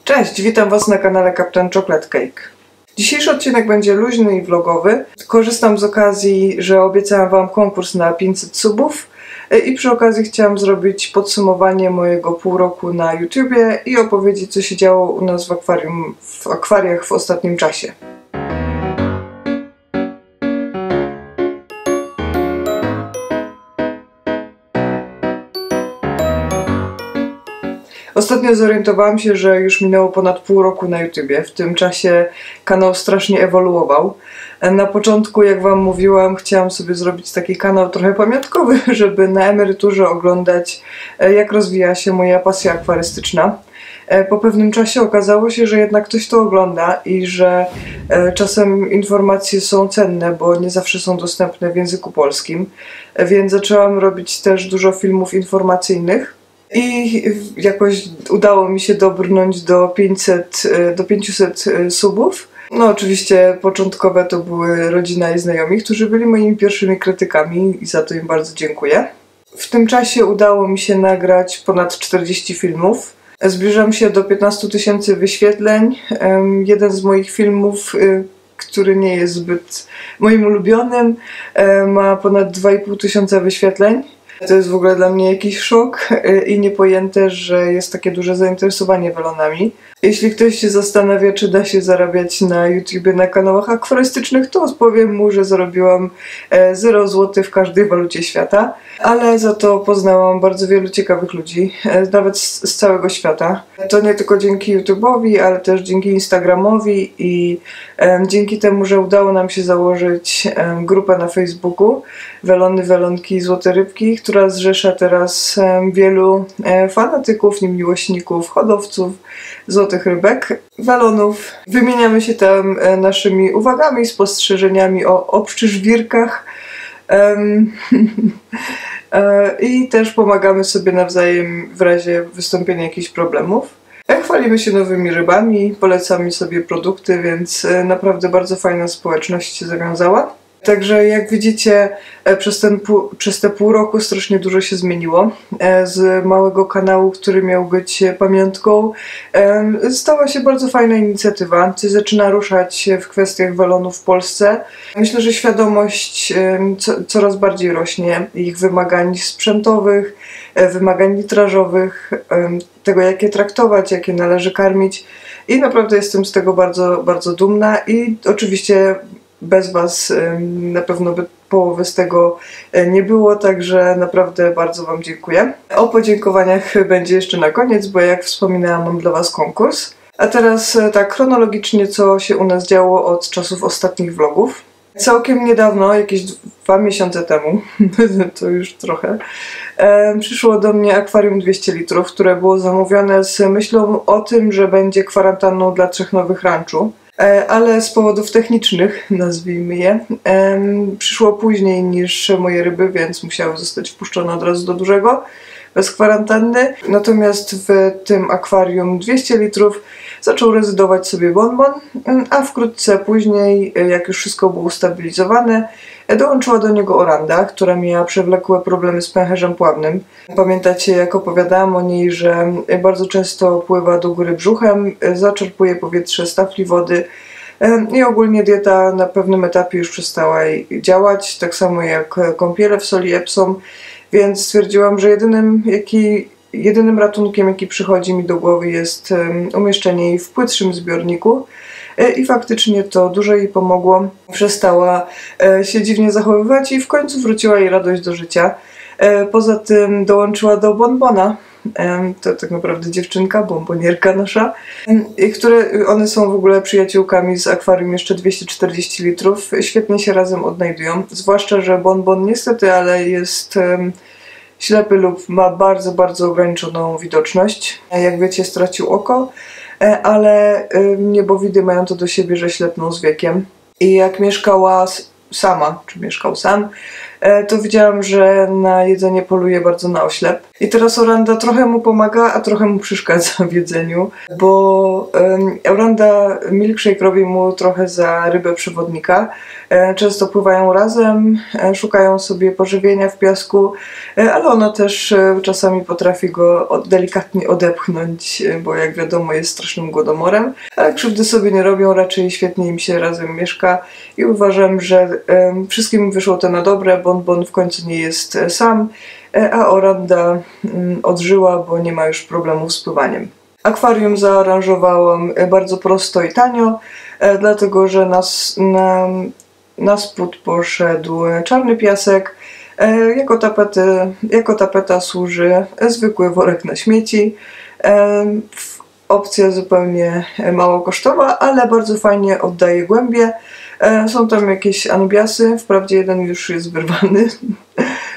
Cześć, witam Was na kanale Captain Chocolate Cake. Dzisiejszy odcinek będzie luźny i vlogowy. Korzystam z okazji, że obiecałam Wam konkurs na 500 subów i przy okazji chciałam zrobić podsumowanie mojego pół roku na YouTubie i opowiedzieć, co się działo u nas w akwariach w ostatnim czasie. Ostatnio zorientowałam się, że już minęło ponad pół roku na YouTubie. W tym czasie kanał strasznie ewoluował. Na początku, jak Wam mówiłam, chciałam sobie zrobić taki kanał trochę pamiątkowy, żeby na emeryturze oglądać, jak rozwija się moja pasja akwarystyczna. Po pewnym czasie okazało się, że jednak ktoś to ogląda i że czasem informacje są cenne, bo nie zawsze są dostępne w języku polskim. Więc zaczęłam robić też dużo filmów informacyjnych. I jakoś udało mi się dobrnąć do 500 subów. No oczywiście początkowe to były rodzina i znajomi, którzy byli moimi pierwszymi krytykami i za to im bardzo dziękuję. W tym czasie udało mi się nagrać ponad 40 filmów. Zbliżam się do 15 000 wyświetleń. Jeden z moich filmów, który nie jest zbyt moim ulubionym, ma ponad 2500 wyświetleń. To jest w ogóle dla mnie jakiś szok i niepojęte, że jest takie duże zainteresowanie welonami. Jeśli ktoś się zastanawia, czy da się zarabiać na YouTubie na kanałach akwarystycznych, to odpowiem mu, że zarobiłam 0 zł w każdej walucie świata, ale za to poznałam bardzo wielu ciekawych ludzi, nawet z całego świata. To nie tylko dzięki YouTube'owi, ale też dzięki Instagramowi i dzięki temu, że udało nam się założyć grupę na Facebooku Welony, Welonki, Złote Rybki, która zrzesza teraz wielu fanatyków, miłośników, hodowców złotych rybek, welonów. Wymieniamy się tam naszymi uwagami, spostrzeżeniami o pszczyżwirkach i też pomagamy sobie nawzajem w razie wystąpienia jakichś problemów. Chwalimy się nowymi rybami, polecamy sobie produkty, więc naprawdę bardzo fajna społeczność się zawiązała. Także jak widzicie, przez te pół roku strasznie dużo się zmieniło. Z małego kanału, który miał być pamiątką, stała się bardzo fajna inicjatywa. Coś zaczyna ruszać w kwestiach welonów w Polsce. Myślę, że świadomość coraz bardziej rośnie. Ich wymagań sprzętowych, wymagań litrażowych, tego jak je traktować, jak je należy karmić. I naprawdę jestem z tego bardzo, bardzo dumna i oczywiście bez Was na pewno by połowy z tego nie było, także naprawdę bardzo Wam dziękuję. O podziękowaniach będzie jeszcze na koniec, bo jak wspominałam, mam dla Was konkurs. A teraz tak chronologicznie, co się u nas działo od czasów ostatnich vlogów. Całkiem niedawno, jakieś 2 miesiące temu, to już trochę, przyszło do mnie akwarium 200 litrów, które było zamówione z myślą o tym, że będzie kwarantanną dla 3 nowych ranczu. Ale z powodów technicznych, nazwijmy je, przyszło później niż moje ryby, więc musiały zostać wpuszczone od razu do dużego, bez kwarantanny. Natomiast w tym akwarium 200 litrów zaczął rezydować sobie Bonbon, a wkrótce później, jak już wszystko było ustabilizowane, dołączyła do niego Oranda, która miała przewlekłe problemy z pęcherzem pławnym. Pamiętacie, jak opowiadałam o niej, że bardzo często pływa do góry brzuchem, zaczerpuje powietrze z tafli wody i ogólnie dieta na pewnym etapie już przestała jej działać, tak samo jak kąpiele w soli Epsom, więc stwierdziłam, że jedynym ratunkiem, jaki przychodzi mi do głowy, jest umieszczenie jej w płytszym zbiorniku. I faktycznie to dużo jej pomogło. Przestała się dziwnie zachowywać i w końcu wróciła jej radość do życia. Poza tym dołączyła do Bonbona. To tak naprawdę dziewczynka, bombonierka nasza. One są w ogóle przyjaciółkami z akwarium jeszcze 240 litrów. Świetnie się razem odnajdują. Zwłaszcza, że Bonbon niestety, ale jest ślepy lub ma bardzo, bardzo ograniczoną widoczność. Jak wiecie, stracił oko. Ale niebowidy mają to do siebie, że ślepną z wiekiem. I jak mieszkała sama, czy mieszkał sam, to widziałam, że na jedzenie poluje bardzo na oślep. I teraz Oranda trochę mu pomaga, a trochę mu przeszkadza w jedzeniu, bo Oranda milkshake robi mu trochę za rybę przewodnika. Często pływają razem, szukają sobie pożywienia w piasku, ale ona też czasami potrafi go delikatnie odepchnąć, bo jak wiadomo jest strasznym głodomorem, ale krzywdy sobie nie robią, raczej świetnie im się razem mieszka i uważam, że wszystkim wyszło to na dobre. Bonbon w końcu nie jest sam, a Oranda odżyła, bo nie ma już problemów z pływaniem. Akwarium zaaranżowałam bardzo prosto i tanio, dlatego że na spód poszedł czarny piasek. Jako tapeta służy zwykły worek na śmieci. Opcja zupełnie mało kosztowa, ale bardzo fajnie oddaje głębie. Są tam jakieś anubiasy, wprawdzie jeden już jest wyrwany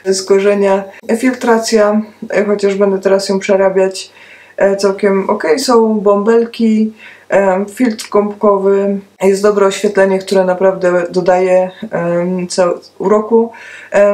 z korzenia. Filtracja, chociaż będę teraz ją przerabiać, całkiem ok. Są bąbelki, filtr gąbkowy, jest dobre oświetlenie, które naprawdę dodaje uroku.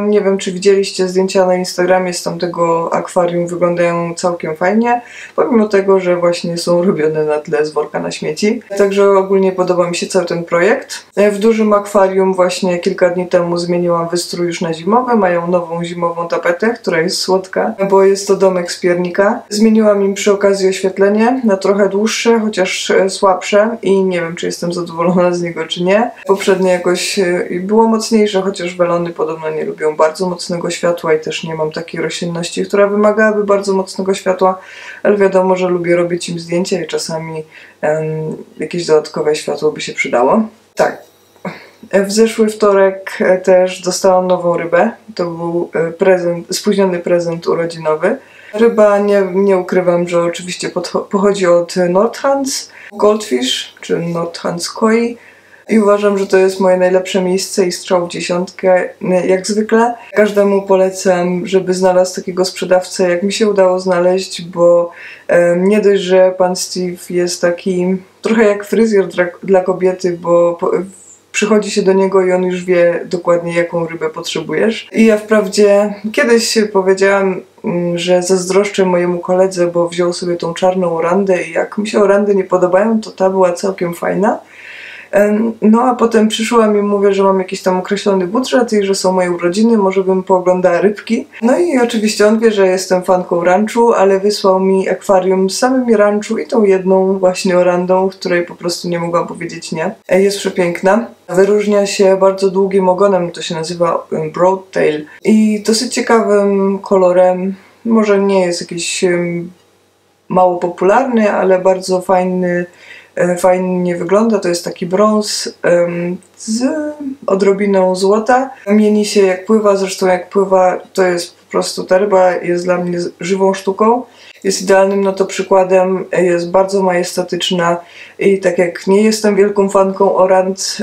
Nie wiem, czy widzieliście zdjęcia na Instagramie z tamtego akwarium, wyglądają całkiem fajnie, pomimo tego, że właśnie są robione na tle z worka na śmieci. Także ogólnie podoba mi się cały ten projekt. W dużym akwarium właśnie kilka dni temu zmieniłam wystrój już na zimowy. Mają nową zimową tapetę, która jest słodka, bo jest to domek z piernika. Zmieniłam im przy okazji oświetlenie na trochę dłuższe, chociaż słabsze i nie wiem, czy jestem zadowolona z niego, czy nie. Poprzednie jakoś było mocniejsze, chociaż welony podobno nie lubią bardzo mocnego światła i też nie mam takiej roślinności, która wymagałaby bardzo mocnego światła, ale wiadomo, że lubię robić im zdjęcia i czasami jakieś dodatkowe światło by się przydało. Tak. W zeszły wtorek też dostałam nową rybę. To był spóźniony prezent urodzinowy. Ryba, nie ukrywam, że oczywiście pochodzi od Nordhans Goldfish, czy Nordhans Koi. I uważam, że to jest moje najlepsze miejsce i strzał w dziesiątkę, jak zwykle. Każdemu polecam, żeby znalazł takiego sprzedawcę, jak mi się udało znaleźć, bo nie dość, że pan Steve jest taki trochę jak fryzjer dla kobiety, bo przychodzi się do niego i on już wie dokładnie, jaką rybę potrzebujesz. I ja wprawdzie kiedyś powiedziałam, że zazdroszczę mojemu koledze, bo wziął sobie tą czarną orandę i jak mi się orandy nie podobają, to ta była całkiem fajna. No a potem przyszłam i mówię, że mam jakiś tam określony budżet i że są moje urodziny, może bym pooglądała rybki. No i oczywiście on wie, że jestem fanką ranczu, ale wysłał mi akwarium z samymi ranczu i tą jedną właśnie orandą, której po prostu nie mogłam powiedzieć nie. Jest przepiękna. Wyróżnia się bardzo długim ogonem, to się nazywa Broadtail i dosyć ciekawym kolorem. Może nie jest jakiś mało popularny, ale bardzo fajnie wygląda. To jest taki brąz z odrobiną złota. Mieni się jak pływa, zresztą jak pływa, to jest po prostu, ta ryba jest dla mnie żywą sztuką. Jest idealnym na to przykładem, jest bardzo majestatyczna i tak jak nie jestem wielką fanką orand,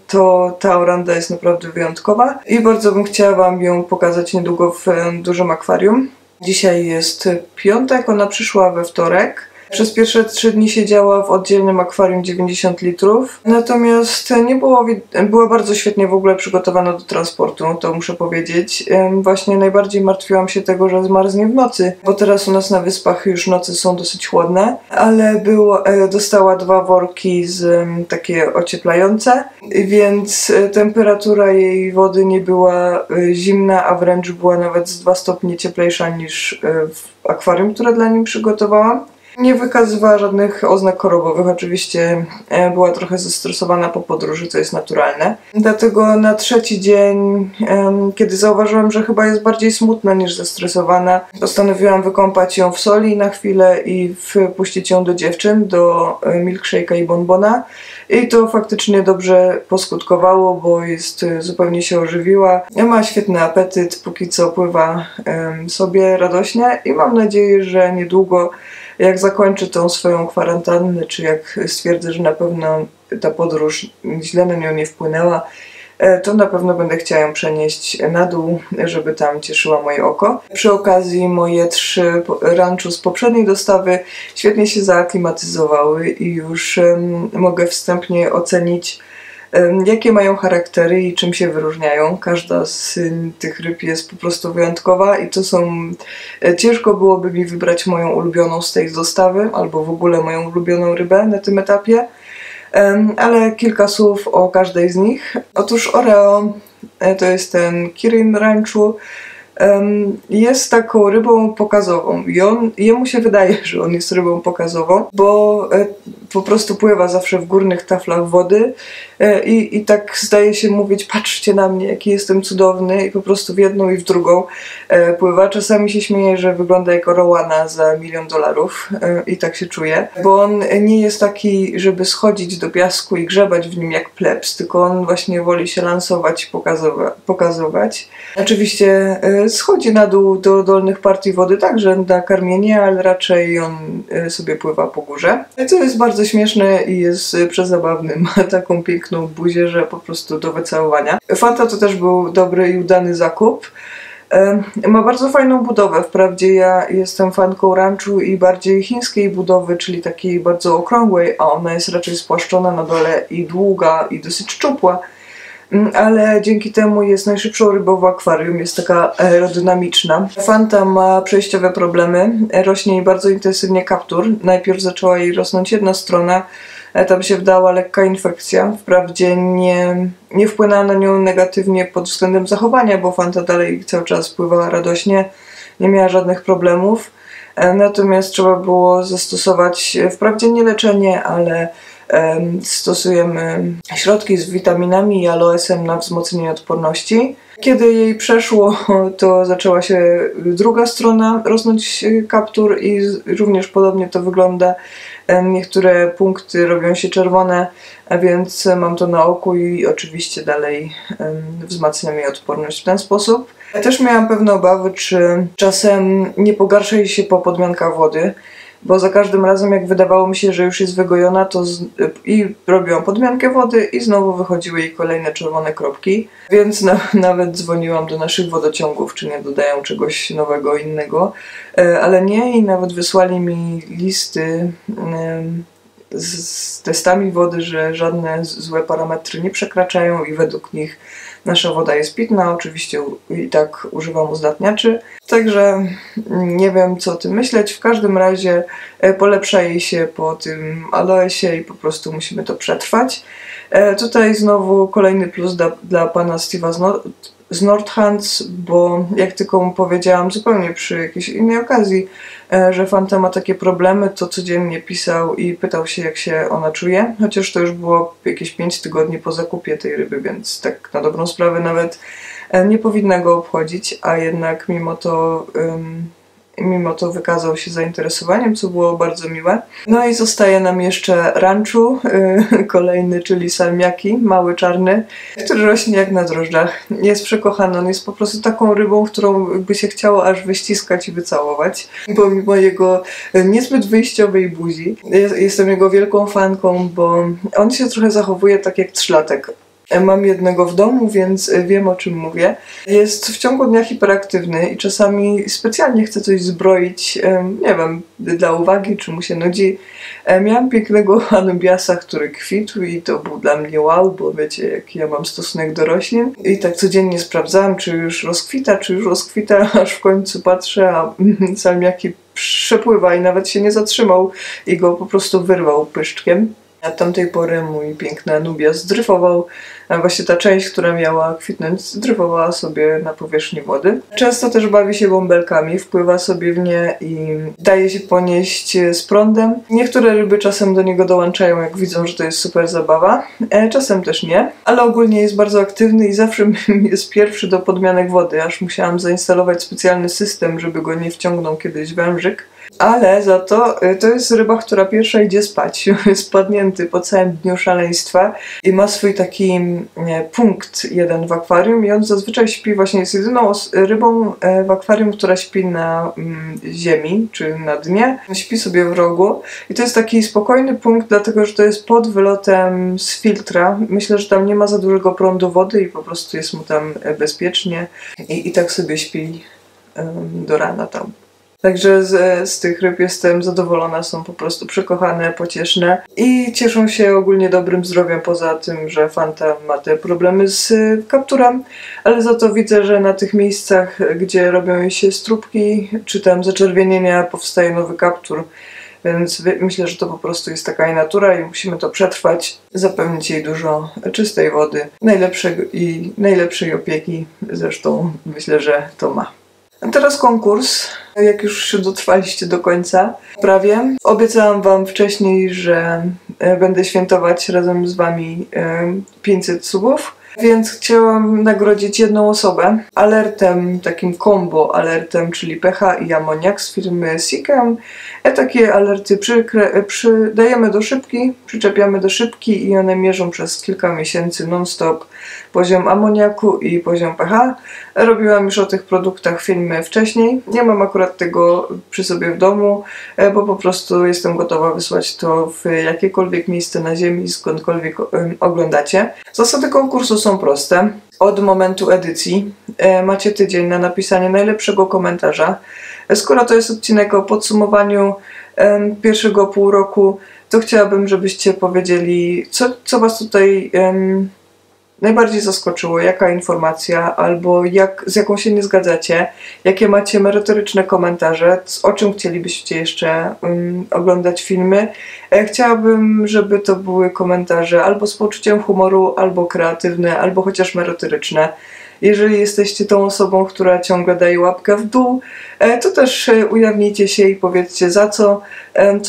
to ta oranda jest naprawdę wyjątkowa i bardzo bym chciała wam ją pokazać niedługo w dużym akwarium. Dzisiaj jest piątek, ona przyszła we wtorek. Przez pierwsze 3 dni siedziała w oddzielnym akwarium 90 litrów, natomiast była bardzo świetnie w ogóle przygotowana do transportu, to muszę powiedzieć. Właśnie najbardziej martwiłam się tego, że zmarznie w nocy, bo teraz u nas na wyspach już noce są dosyć chłodne, ale dostała 2 worki takie ocieplające, więc temperatura jej wody nie była zimna, a wręcz była nawet z 2 stopnie cieplejsza niż w akwarium, które dla niej przygotowałam. Nie wykazywała żadnych oznak chorobowych, oczywiście była trochę zestresowana po podróży, co jest naturalne. Dlatego na 3. dzień, kiedy zauważyłam, że chyba jest bardziej smutna niż zestresowana, postanowiłam wykąpać ją w soli na chwilę i wpuścić ją do dziewczyn, do milkshake'a i bonbona. I to faktycznie dobrze poskutkowało, bo zupełnie się ożywiła. Ma świetny apetyt, póki co pływa sobie radośnie i mam nadzieję, że niedługo, jak zakończy tą swoją kwarantannę, czy jak stwierdzę, że na pewno ta podróż źle na nią nie wpłynęła, to na pewno będę chciała ją przenieść na dół, żeby tam cieszyła moje oko. Przy okazji moje 3 ranczu z poprzedniej dostawy świetnie się zaaklimatyzowały i już mogę wstępnie ocenić jakie mają charaktery i czym się wyróżniają. Każda z tych ryb jest po prostu wyjątkowa i to są... Ciężko byłoby mi wybrać moją ulubioną z tej dostawy, albo w ogóle moją ulubioną rybę na tym etapie, ale kilka słów o każdej z nich. Otóż Oreo to jest ten Kirin Ranchu. Jest taką rybą pokazową i jemu się wydaje, że on jest rybą pokazową, bo po prostu pływa zawsze w górnych taflach wody i tak zdaje się mówić: patrzcie na mnie, jaki jestem cudowny, i po prostu w jedną i w drugą pływa. Czasami się śmieje, że wygląda jak Rowana za $1 000 000 i tak się czuje, bo on nie jest taki, żeby schodzić do piasku i grzebać w nim jak plebs, tylko on właśnie woli się lansować i pokazować. Oczywiście schodzi na dół do dolnych partii wody także na karmienie, ale raczej on sobie pływa po górze. Co jest bardzo śmieszne i jest przezabawny. Ma taką piękną buzię, że po prostu do wycałowania. Fanta to też był dobry i udany zakup. Ma bardzo fajną budowę. Wprawdzie ja jestem fanką ranchu i bardziej chińskiej budowy, czyli takiej bardzo okrągłej, a ona jest raczej spłaszczona na dole i długa i dosyć szczupła. Ale dzięki temu jest najszybszą rybą w akwarium, jest taka aerodynamiczna. Fanta ma przejściowe problemy, rośnie jej bardzo intensywnie kaptur. Najpierw zaczęła jej rosnąć jedna strona, tam się wdała lekka infekcja. Wprawdzie nie wpłynęła na nią negatywnie pod względem zachowania, bo Fanta dalej cały czas pływała radośnie, nie miała żadnych problemów. Natomiast trzeba było zastosować, wprawdzie nie leczenie, ale stosujemy środki z witaminami i aloesem na wzmocnienie odporności. Kiedy jej przeszło, to zaczęła się druga strona rosnąć kaptur i również podobnie to wygląda. Niektóre punkty robią się czerwone, a więc mam to na oku i oczywiście dalej wzmacniam jej odporność w ten sposób. Też miałam pewne obawy, czy czasem nie pogarsza jej się po podmiankach wody, bo za każdym razem, jak wydawało mi się, że już jest wygojona, to i robiłam podmiankę wody i znowu wychodziły jej kolejne czerwone kropki, więc nawet dzwoniłam do naszych wodociągów, czy nie dodają czegoś nowego, innego, ale nie, i nawet wysłali mi listy z testami wody, że żadne złe parametry nie przekraczają i według nich nasza woda jest pitna. Oczywiście i tak używam uzdatniaczy, także nie wiem, co o tym myśleć. W każdym razie polepsza jej się po tym aloesie i po prostu musimy to przetrwać. Tutaj znowu kolejny plus dla pana Steve'a z Nordhands, bo jak tylko mu powiedziałam zupełnie przy jakiejś innej okazji, że Fanta ma takie problemy, to codziennie pisał i pytał się, jak się ona czuje, chociaż to już było jakieś 5 tygodni po zakupie tej ryby, więc tak na dobrą sprawę nawet nie powinna go obchodzić, a jednak mimo to wykazał się zainteresowaniem, co było bardzo miłe. No i zostaje nam jeszcze Ranchu, kolejny, czyli salmiaki, mały czarny, który rośnie jak na drożdżach. Jest przekochany, on jest po prostu taką rybą, którą by się chciało aż wyściskać i wycałować. Pomimo jego niezbyt wyjściowej buzi. Jestem jego wielką fanką, bo on się trochę zachowuje tak jak trzylatek. Mam jednego w domu, więc wiem, o czym mówię. Jest w ciągu dnia hiperaktywny i czasami specjalnie chce coś zbroić, nie wiem, dla uwagi, czy mu się nudzi. Miałam pięknego anubiasa, który kwitł i to był dla mnie wow, bo wiecie, jaki ja mam stosunek do roślin. I tak codziennie sprawdzałam, czy już rozkwita, aż w końcu patrzę, a salmiaki przepływa i nawet się nie zatrzymał i go po prostu wyrwał pyszczkiem. Od tamtej pory mój piękny anubias zdryfował, a właśnie ta część, która miała kwitnąć, zdryfowała sobie na powierzchni wody. Często też bawi się bąbelkami, wpływa sobie w nie i daje się ponieść z prądem. Niektóre ryby czasem do niego dołączają, jak widzą, że to jest super zabawa, czasem też nie, ale ogólnie jest bardzo aktywny i zawsze jest pierwszy do podmianek wody, aż musiałam zainstalować specjalny system, żeby go nie wciągnął kiedyś wężyk. Ale za to jest ryba, która pierwsza idzie spać. Jest padnięty po całym dniu szaleństwa i ma swój taki punkt jeden w akwarium i on zazwyczaj śpi, właśnie jest jedyną rybą w akwarium, która śpi na ziemi, czy na dnie. Śpi sobie w rogu i to jest taki spokojny punkt, dlatego że to jest pod wylotem z filtra. Myślę, że tam nie ma za dużego prądu wody i po prostu jest mu tam bezpiecznie i tak sobie śpi do rana tam. Także z tych ryb jestem zadowolona, są po prostu przekochane, pocieszne i cieszą się ogólnie dobrym zdrowiem, poza tym, że Fanta ma te problemy z kapturem, ale za to widzę, że na tych miejscach, gdzie robią jej się stróbki, czy tam zaczerwienienia, powstaje nowy kaptur. Więc myślę, że to po prostu jest taka jej natura i musimy to przetrwać, zapewnić jej dużo czystej wody, najlepszej opieki, zresztą myślę, że to ma. A teraz konkurs, jak już dotrwaliście do końca, prawie. Obiecałam wam wcześniej, że będę świętować razem z wami 500 subów. Więc chciałam nagrodzić jedną osobę alertem, takim combo alertem, czyli pH i amoniak z firmy Seachem. Takie alerty dajemy do szybki, przyczepiamy do szybki i one mierzą przez kilka miesięcy non-stop poziom amoniaku i poziom pH. Robiłam już o tych produktach filmy wcześniej. Nie mam akurat tego przy sobie w domu, bo po prostu jestem gotowa wysłać to w jakiekolwiek miejsce na ziemi, skądkolwiek oglądacie. Zasady konkursu są proste. Od momentu edycji macie tydzień na napisanie najlepszego komentarza. Skoro to jest odcinek o podsumowaniu pierwszego pół roku, to chciałabym, żebyście powiedzieli, co was tutaj najbardziej zaskoczyło, jaka informacja, albo z jaką się nie zgadzacie, jakie macie merytoryczne komentarze, o czym chcielibyście jeszcze oglądać filmy. Chciałabym, żeby to były komentarze albo z poczuciem humoru, albo kreatywne, albo chociaż merytoryczne. Jeżeli jesteście tą osobą, która ciągle daje łapkę w dół, to też ujawnijcie się i powiedzcie za co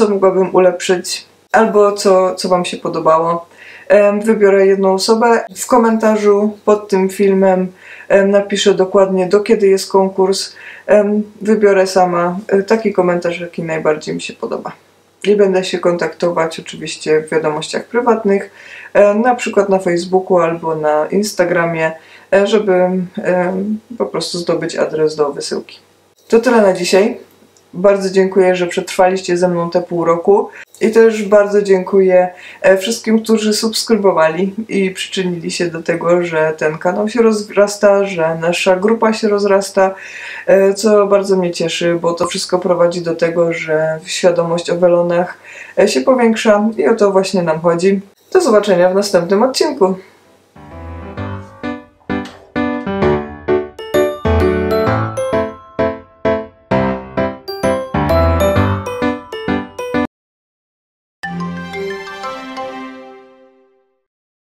mogłabym ulepszyć, albo co wam się podobało. Wybiorę jedną osobę. W komentarzu pod tym filmem napiszę dokładnie, do kiedy jest konkurs. Wybiorę sama taki komentarz, jaki najbardziej mi się podoba. I będę się kontaktować oczywiście w wiadomościach prywatnych, na przykład na Facebooku albo na Instagramie, żeby po prostu zdobyć adres do wysyłki. To tyle na dzisiaj. Bardzo dziękuję, że przetrwaliście ze mną te pół roku i też bardzo dziękuję wszystkim, którzy subskrybowali i przyczynili się do tego, że ten kanał się rozrasta, że nasza grupa się rozrasta, co bardzo mnie cieszy, bo to wszystko prowadzi do tego, że świadomość o welonach się powiększa i o to właśnie nam chodzi. Do zobaczenia w następnym odcinku.